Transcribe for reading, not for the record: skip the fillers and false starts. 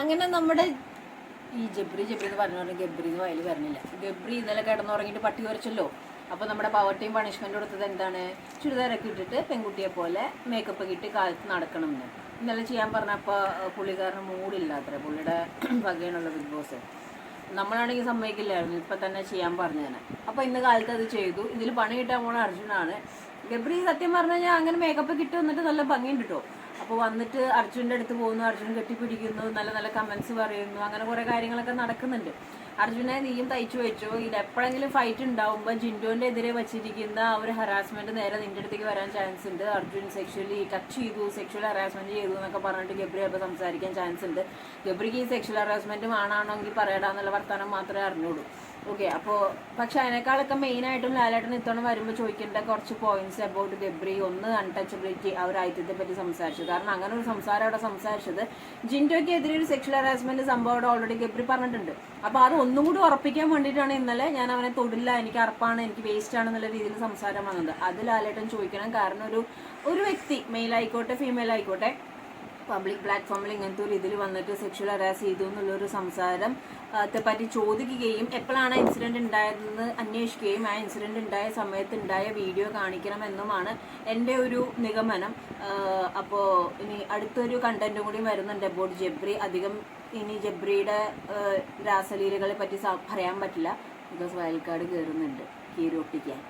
അങ്ങനെ നമ്മുടെ ഈ ജബ്രി എന്ന് പറഞ്ഞ ഗബ്രി വയൽ വരണില്ല. ഗബ്രി ഇന്നലെ കിടന്നുറങ്ങിയിട്ട് പട്ടി കുറച്ചല്ലോ. അപ്പോൾ നമ്മുടെ പവർട്ടിയും പണിഷ്മെന്റ് കൊടുത്തത് എന്താണ്? ചുരിദാരൊക്കെ ഇട്ടിട്ട് പെൺകുട്ടിയെ പോലെ മേക്കപ്പ് ഒക്കെ ഇട്ട് കാലത്ത് നടക്കണം എന്ന് ഇന്നലെ ചെയ്യാൻ പറഞ്ഞപ്പോൾ പുള്ളിക്കാരന് മൂടില്ല അത്ര. പുള്ളിയുടെ വകയാണുള്ള ബിഗ് ബോസ്. നമ്മളാണെങ്കിൽ സമ്മതിക്കില്ലായിരുന്നു, ഇപ്പം തന്നെ ചെയ്യാൻ പറഞ്ഞതിന്. അപ്പോൾ ഇന്ന് കാലത്ത് അത് ചെയ്തു. ഇതിൽ പണി കിട്ടാൻ പോണ അർജുനാണ്. ഗബ്രി സത്യം പറഞ്ഞു കഴിഞ്ഞാൽ അങ്ങനെ മേക്കപ്പ് ഒക്കെ ഇട്ട് വന്നിട്ട് നല്ല ഭംഗിയുണ്ട് കേട്ടോ. അപ്പോൾ വന്നിട്ട് അർജുൻ്റെ അടുത്ത് പോകുന്നു, അർജുൻ കെട്ടിപ്പിടിക്കുന്നു, നല്ല നല്ല കമൻസ് പറയുന്നു, അങ്ങനെ കുറേ കാര്യങ്ങളൊക്കെ നടക്കുന്നുണ്ട്. അർജുനെ നീയും തയ്ച്ചു വെച്ചോ, ഇത് എപ്പോഴെങ്കിലും ഫൈറ്റ് ഉണ്ടാവുമ്പോൾ ജിൻഡോൻ്റെ എതിരെ വച്ചിരിക്കുന്ന ഒരു ഹറാസ്മെൻറ്റ് നേരെ നിൻ്റെ അടുത്തേക്ക് വരാൻ ചാൻസ് ഉണ്ട്. അർജുൻ സെക്ഷലി ടച്ച് ചെയ്തു, സെക്ഷൽ ഹറാസ്മെൻറ്റ് ചെയ്തു എന്നൊക്കെ പറഞ്ഞിട്ട് ഗബ്രി അപ്പോൾ സംസാരിക്കാൻ ചാൻസ് ഉണ്ട്. ഗബ്രിക്ക് ഈ സെക്ഷൽ ഹറാസ്മെൻറ്റ് ആണാണെങ്കിൽ പറയടാന്നുള്ള വർത്തമാനം മാത്രമേ അറിഞ്ഞുള്ളൂ. ഓക്കെ, അപ്പോൾ പക്ഷെ അതിനേക്കാളൊക്കെ മെയിനായിട്ടും ലാലേട്ടൻ ഇത്തവണ വരുമ്പോൾ ചോദിക്കേണ്ട കുറച്ച് പോയിന്റ്സ് അബൌട്ട് ഗബ്രി. ഒന്ന്, അൺടച്ചബിലിറ്റി, ആ ഒരു ഐറ്റത്തെ പറ്റി സംസാരിച്ചു. കാരണം അങ്ങനെ ഒരു സംസാരം അവിടെ സംസാരിച്ചത് ജിൻഡോയ്ക്കെതിരെ ഒരു സെക്ഷൽ ഹറാസ്മെന്റ് സംഭവം അവിടെ ഓൾറെഡി ഗബ്രി പറഞ്ഞിട്ടുണ്ട്. അപ്പോൾ അത് ഒന്നും കൂടി ഉറപ്പിക്കാൻ വേണ്ടിയിട്ടാണ് ഇന്നലെ ഞാൻ അവനെ തൊടില്ല, എനിക്ക് അറപ്പാണ്, എനിക്ക് വേസ്റ്റ് ആണെന്നുള്ള രീതിയിൽ സംസാരം വന്നത്. അത് ലാലേട്ടൻ ചോദിക്കണം. കാരണം ഒരു വ്യക്തി, മെയിൽ ആയിക്കോട്ടെ ഫീമെയിൽ ആയിക്കോട്ടെ, പബ്ലിക് പ്ലാറ്റ്ഫോമിൽ ഇങ്ങനത്തെ ഒരു ഇതിൽ വന്നിട്ട് സെക്ഷൽ ഹറാസ് ചെയ്തു എന്നുള്ളൊരു സംസാരം പറ്റി ചോദിക്കുകയും എപ്പോഴാണ് ഇൻസിഡൻറ്റ് ഉണ്ടായതെന്ന് അന്വേഷിക്കുകയും ആ ഇൻസിഡൻറ്റ് ഉണ്ടായ സമയത്ത് ഉണ്ടായ വീഡിയോ കാണിക്കണമെന്നുമാണ് എൻ്റെ ഒരു നിഗമനം. അപ്പോൾ ഇനി അടുത്തൊരു കണ്ടന്റും കൂടി വരുന്നുണ്ട് അബൌട്ട് ജബ്രി. അധികം ഇനി ജബ്രിയുടെ രാസലീലകളെ പറ്റി പറയാൻ പറ്റില്ല, ബിക്കോസ് വയൽക്കാട് കയറുന്നുണ്ട് കീരൊട്ടിക്കാൻ.